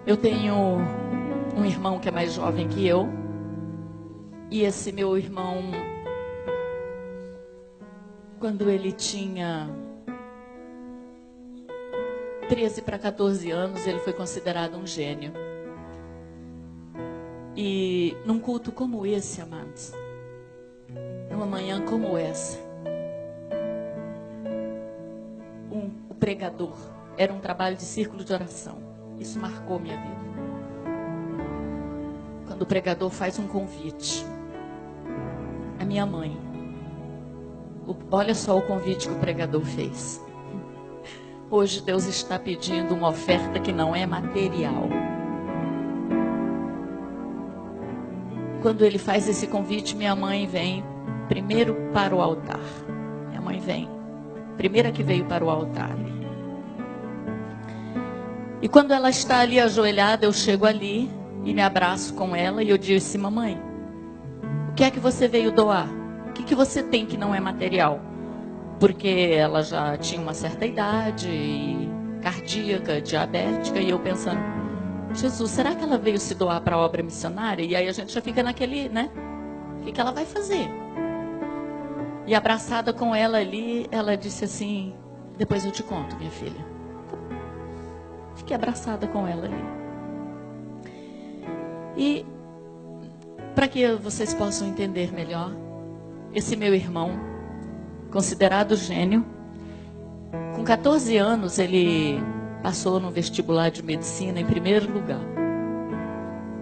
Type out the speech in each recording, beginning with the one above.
Eu tenho um irmão que é mais jovem que eu. E esse meu irmão, quando ele tinha 13 para 14 anos, ele foi considerado um gênio. E num culto como esse, amados, numa manhã como essa, o pregador, era um trabalho de círculo de oração. Isso marcou minha vida. Quando o pregador faz um convite, a minha mãe, olha só o convite que o pregador fez. Hoje Deus está pedindo uma oferta que não é material. Quando ele faz esse convite, minha mãe vem primeiro para o altar. Minha mãe vem, primeira que veio para o altar ali. E quando ela está ali ajoelhada, eu chego ali e me abraço com ela e eu disse: mamãe, o que é que você veio doar? O que você tem que não é material? Porque ela já tinha uma certa idade, cardíaca, diabética, e eu pensando, Jesus, será que ela veio se doar para a obra missionária? E aí a gente já fica naquele, né? O que ela vai fazer? E abraçada com ela ali, ela disse assim, depois eu te conto, minha filha. Fiquei abraçada com ela ali. E para que vocês possam entender melhor, esse meu irmão, considerado gênio, com 14 anos ele passou no vestibular de medicina em primeiro lugar.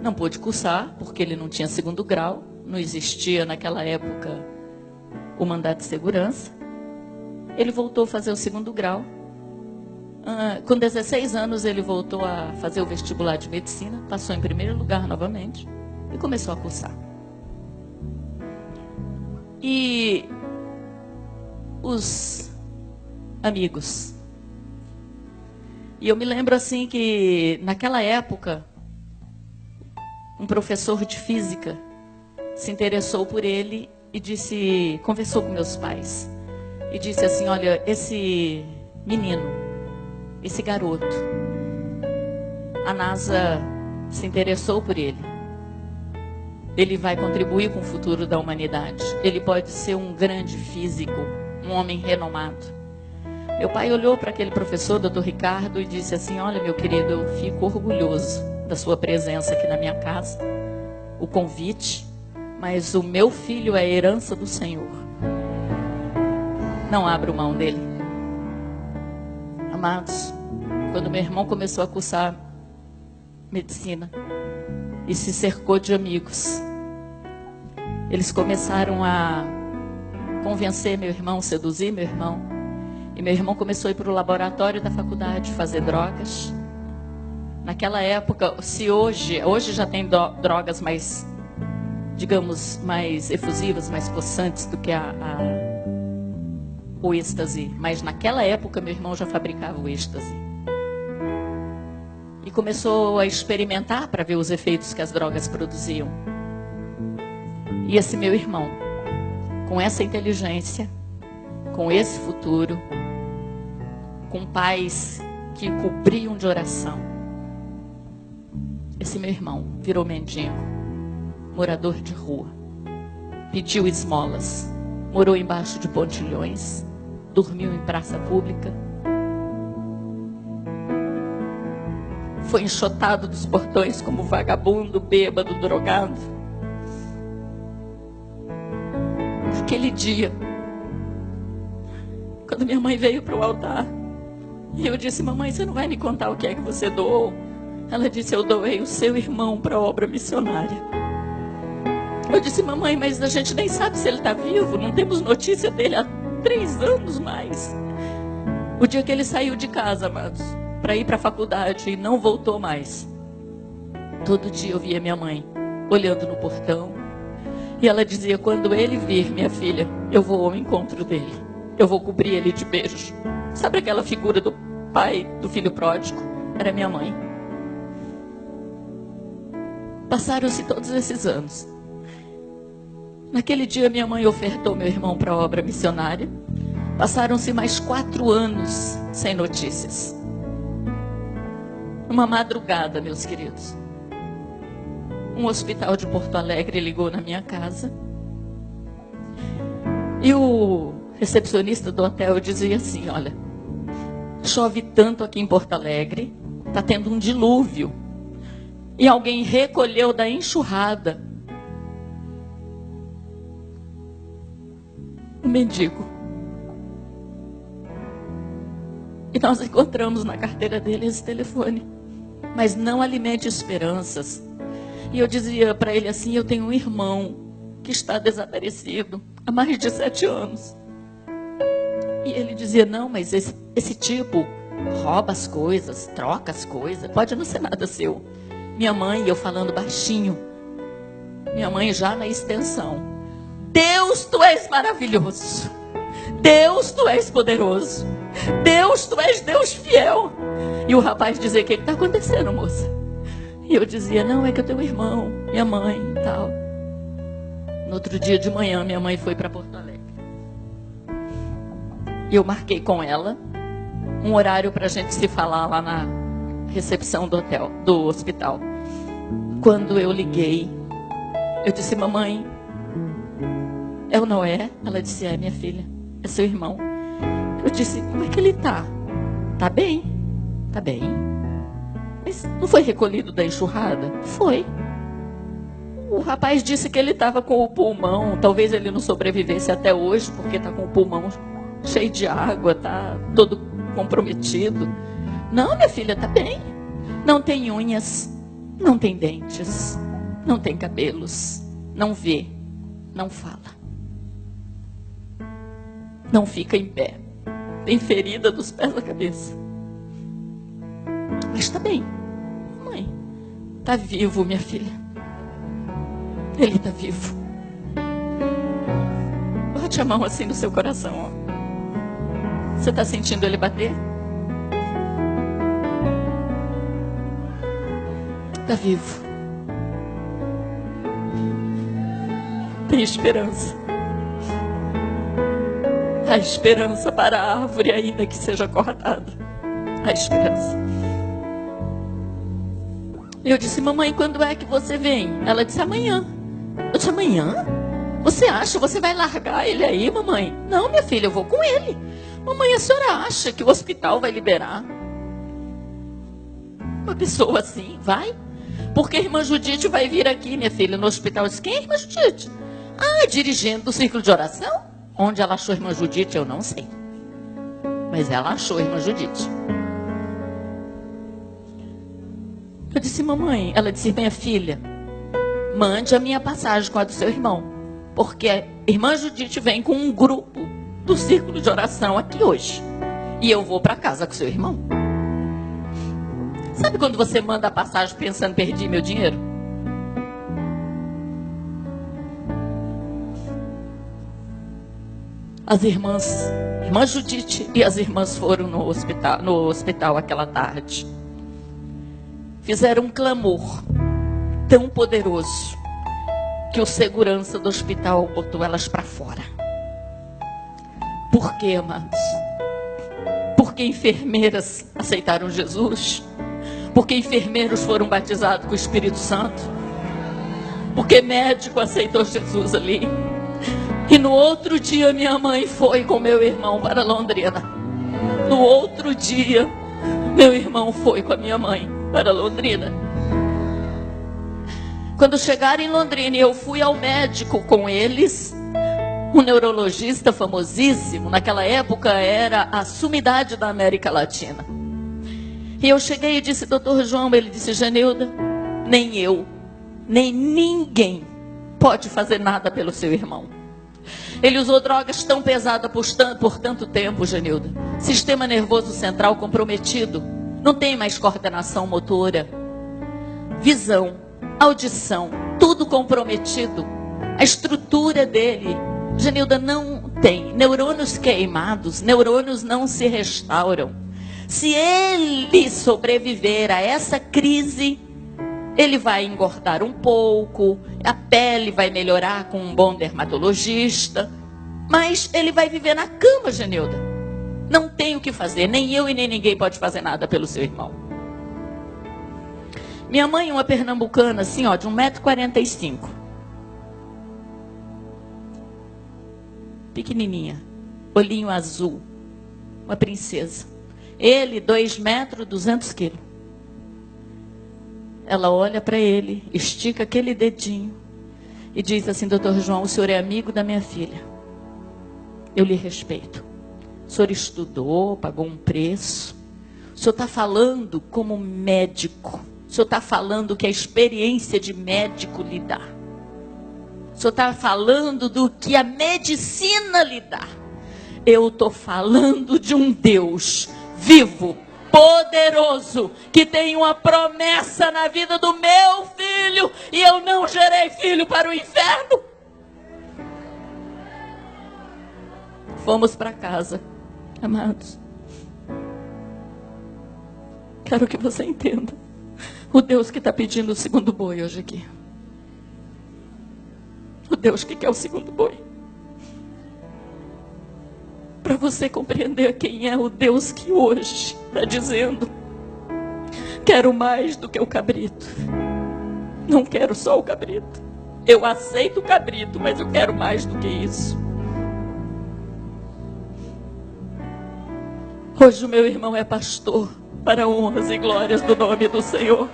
Não pôde cursar, porque ele não tinha segundo grau, não existia naquela época o mandato de segurança. Ele voltou a fazer o segundo grau. Com 16 anos ele voltou a fazer o vestibular de medicina, passou em primeiro lugar novamente e começou a cursar. E os amigos. E eu me lembro assim que naquela época um professor de física se interessou por ele e conversou com meus pais e disse assim, olha, esse menino, esse garoto, a NASA se interessou por ele. Ele vai contribuir com o futuro da humanidade. Ele pode ser um grande físico, um homem renomado. Meu pai olhou para aquele professor, Dr. Ricardo, e disse assim, olha, meu querido, eu fico orgulhoso da sua presença aqui na minha casa, o convite, mas o meu filho é a herança do Senhor. Não abro mão dele. Amados, quando meu irmão começou a cursar medicina e se cercou de amigos, eles começaram a convencer meu irmão, seduzir meu irmão, e meu irmão começou a ir para o laboratório da faculdade fazer drogas. Naquela época, se hoje já tem drogas mais, digamos, mais efusivas, mais possantes do que o êxtase, mas naquela época meu irmão já fabricava o êxtase. E começou a experimentar para ver os efeitos que as drogas produziam. E esse meu irmão, com essa inteligência, com esse futuro, com pais que cobriam de oração, esse meu irmão virou mendigo, morador de rua, pediu esmolas, morou embaixo de pontilhões, dormiu em praça pública, foi enxotado dos portões como vagabundo, bêbado, drogado. Naquele dia, quando minha mãe veio para o altar, e eu disse, mamãe, você não vai me contar o que é que você doou? Ela disse, eu doei o seu irmão para a obra missionária. Eu disse, mamãe, mas a gente nem sabe se ele está vivo, não temos notícia dele há 3 anos mais. O dia que ele saiu de casa, amados, para ir para a faculdade e não voltou mais. Todo dia eu via minha mãe olhando no portão e ela dizia, quando ele vir, minha filha, eu vou ao encontro dele, eu vou cobrir ele de beijos. Sabe aquela figura do pai, do filho pródigo? Era minha mãe. Passaram-se todos esses anos. Naquele dia minha mãe ofertou meu irmão para a obra missionária. Passaram-se mais 4 anos sem notícias. Uma madrugada, meus queridos, um hospital de Porto Alegre ligou na minha casa. E o recepcionista do hotel dizia assim: olha, chove tanto aqui em Porto Alegre, está tendo um dilúvio. E alguém recolheu da enxurrada um mendigo. E nós encontramos na carteira dele esse telefone. Mas não alimente esperanças. E eu dizia para ele assim: eu tenho um irmão que está desaparecido há mais de 7 anos. E ele dizia: não, mas esse tipo rouba as coisas, troca as coisas, pode não ser nada seu. Minha mãe, eu falando baixinho, minha mãe já na extensão: Deus, tu és maravilhoso. Deus, tu és poderoso. Deus, tu és Deus fiel. E o rapaz dizia: o que está acontecendo, moça? E eu dizia: não, é que eu tenho um irmão, minha mãe e tal. No outro dia de manhã, minha mãe foi para Porto Alegre. E eu marquei com ela um horário para a gente se falar lá na recepção do hotel, do hospital. Quando eu liguei, eu disse: mamãe, é o Noé? Ela disse: é, minha filha, é seu irmão. Eu disse: como é que ele está? Tá bem, tá bem. Mas não foi recolhido da enxurrada? Foi. O rapaz disse que ele estava com o pulmão, talvez ele não sobrevivesse até hoje, porque está com o pulmão cheio de água, está todo comprometido. Não, minha filha, está bem. Não tem unhas, não tem dentes, não tem cabelos, não vê, não fala. Não fica em pé. Tem ferida dos pés à cabeça. Mas está bem. Mãe, está vivo, minha filha. Ele está vivo. Bote a mão assim no seu coração, ó. Você está sentindo ele bater? Está vivo. Tem esperança. Há esperança para a árvore, ainda que seja cortada. Há esperança. Eu disse: mamãe, quando é que você vem? Ela disse: amanhã. Eu disse: amanhã? Você acha? Você vai largar ele aí, mamãe? Não, minha filha, eu vou com ele. Mamãe, a senhora acha que o hospital vai liberar uma pessoa assim? Vai? Porque a irmã Judite vai vir aqui, minha filha, no hospital. Eu disse: quem é a irmã Judite? Ah, dirigente do círculo de oração? Onde ela achou a irmã Judite, eu não sei. Mas ela achou a irmã Judite. Eu disse: mamãe. Ela disse: minha filha, mande a minha passagem com a do seu irmão. Porque a irmã Judite vem com um grupo do círculo de oração aqui hoje. E eu vou para casa com seu irmão. Sabe quando você manda a passagem pensando: perdi meu dinheiro? As irmãs, irmã Judite e as irmãs foram no hospital aquela tarde. Fizeram um clamor tão poderoso que o segurança do hospital botou elas para fora. Por quê, amados? Porque enfermeiras aceitaram Jesus? Porque enfermeiros foram batizados com o Espírito Santo? Porque médico aceitou Jesus ali? E no outro dia minha mãe foi com meu irmão para Londrina. No outro dia, meu irmão foi com a minha mãe para Londrina. Quando chegaram em Londrina, eu fui ao médico com eles. Um neurologista famosíssimo, naquela época era a sumidade da América Latina. E eu cheguei e disse: doutor João. Ele disse: Genilda, nem eu, nem ninguém pode fazer nada pelo seu irmão. Ele usou drogas tão pesadas por tanto tempo, Genilda. Sistema nervoso central comprometido. Não tem mais coordenação motora. Visão, audição, tudo comprometido. A estrutura dele, Genilda, não tem. Neurônios queimados, neurônios não se restauram. Se ele sobreviver a essa crise, ele vai engordar um pouco, a pele vai melhorar com um bom dermatologista, mas ele vai viver na cama, Genilda. Não tem o que fazer, nem eu e nem ninguém pode fazer nada pelo seu irmão. Minha mãe, uma pernambucana, assim, ó, de 1,45 m. Pequenininha, olhinho azul, uma princesa. Ele, 2 metros, 200 quilos. Ela olha para ele, estica aquele dedinho e diz assim: doutor João, o senhor é amigo da minha filha. Eu lhe respeito. O senhor estudou, pagou um preço. O senhor está falando como médico. O senhor está falando que a experiência de médico lhe dá. O senhor está falando do que a medicina lhe dá. Eu estou falando de um Deus vivo, poderoso, que tem uma promessa na vida do meu filho, e eu não gerei filho para o inferno. Fomos para casa, amados. Quero que você entenda o Deus que está pedindo o segundo boi hoje aqui. O Deus que quer o segundo boi. Para você compreender quem é o Deus que hoje está dizendo: quero mais do que o cabrito. Não quero só o cabrito. Eu aceito o cabrito, mas eu quero mais do que isso. Hoje o meu irmão é pastor, para honras e glórias do nome do Senhor.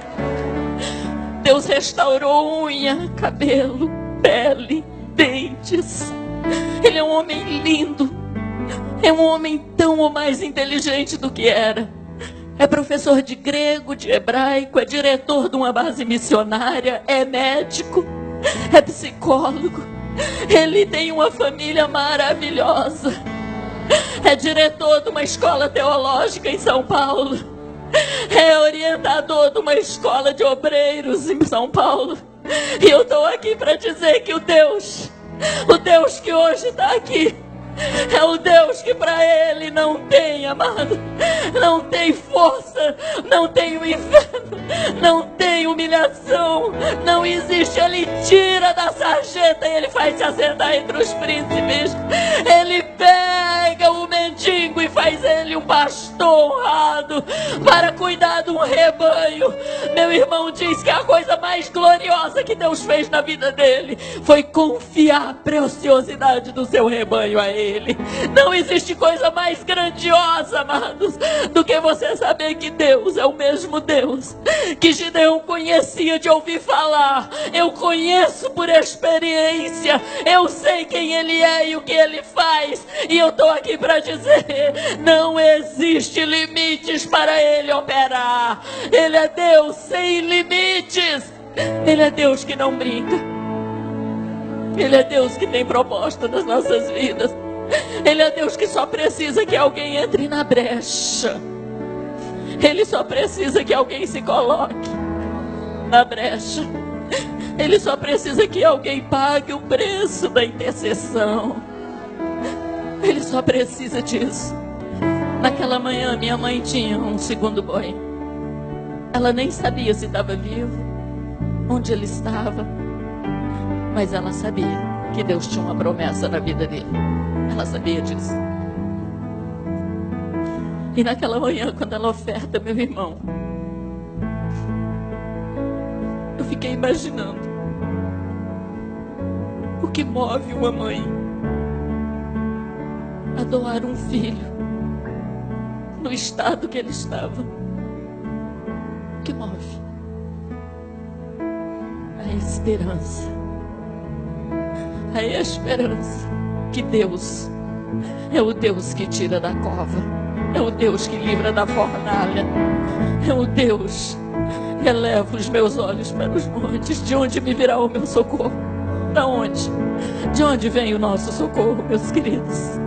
Deus restaurou unha, cabelo, pele, dentes. Ele é um homem lindo. É um homem tão ou mais inteligente do que era. É professor de grego, de hebraico, é diretor de uma base missionária, é médico, é psicólogo. Ele tem uma família maravilhosa. É diretor de uma escola teológica em São Paulo. É orientador de uma escola de obreiros em São Paulo. E eu estou aqui para dizer que o Deus que hoje está aqui, é o Deus que para ele não tem, amado, não tem força, não tem o inferno, não tem humilhação, não existe. Ele tira da sarjeta e ele faz se assentar entre os príncipes. Ele pega o mendigo e faz ele um pastor honrado para cuidar de um rebanho. Meu irmão diz que a coisa mais gloriosa que Deus fez na vida dele foi confiar a preciosidade do seu rebanho a ele. Não existe coisa mais grandiosa, amados, do que você saber que Deus é o mesmo Deus que Gideão conhecia de ouvir falar. Eu conheço por experiência. Eu sei quem ele é e o que ele faz. E eu estou aqui para dizer: não existe limites para ele operar. Ele é Deus sem limites. Ele é Deus que não brinca. Ele é Deus que tem proposta nas nossas vidas. Ele é Deus que só precisa que alguém entre na brecha. Ele só precisa que alguém se coloque na brecha. Ele só precisa que alguém pague o preço da intercessão. Ele só precisa disso. Naquela manhã, minha mãe tinha um segundo boi. Ela nem sabia se estava vivo, onde ele estava, mas ela sabia que Deus tinha uma promessa na vida dele. Ela sabia disso. E naquela manhã, quando ela oferta, meu irmão, eu fiquei imaginando o que move uma mãe a doar um filho no estado que ele estava. O que move? A esperança. A esperança que Deus é o Deus que tira da cova, é o Deus que livra da fornalha, é o Deus que eleva os meus olhos para os montes. De onde me virá o meu socorro? Da onde? De onde vem o nosso socorro, meus queridos?